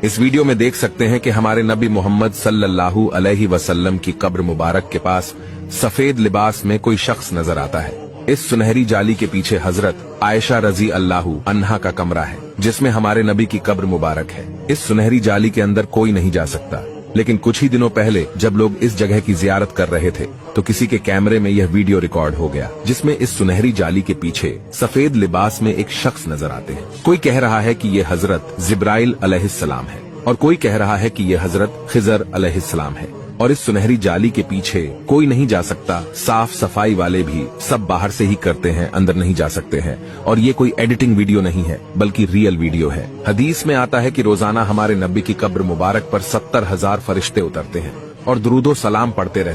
इस वीडियो में देख सकते हैं कि हमारे नबी मोहम्मद सल्लल्लाहु अलैहि वसल्लम की कब्र मुबारक के पास सफेद लिबास में कोई शख्स नजर आता है। इस सुनहरी जाली के पीछे हजरत आयशा रजी अल्लाहु अन्हा का कमरा है, जिसमें हमारे नबी की कब्र मुबारक है। इस सुनहरी जाली के अंदर कोई नहीं जा सकता, लेकिन कुछ ही दिनों पहले जब लोग इस जगह की जियारत कर रहे थे तो किसी के कैमरे में यह वीडियो रिकॉर्ड हो गया, जिसमें इस सुनहरी जाली के पीछे सफेद लिबास में एक शख्स नजर आते हैं। कोई कह रहा है कि यह हजरत जिब्राइल अलैहिस्सलाम है और कोई कह रहा है कि यह हजरत खिजर अलैहिस्सलाम है। और इस सुनहरी जाली के पीछे कोई नहीं जा सकता। साफ सफाई वाले भी सब बाहर से ही करते हैं, अंदर नहीं जा सकते हैं। और ये कोई एडिटिंग वीडियो नहीं है, बल्कि रियल वीडियो है। हदीस में आता है कि रोजाना हमारे नबी की कब्र मुबारक पर 70,000 फरिश्ते उतरते हैं और दुरूदो सलाम पढ़ते रहते हैं।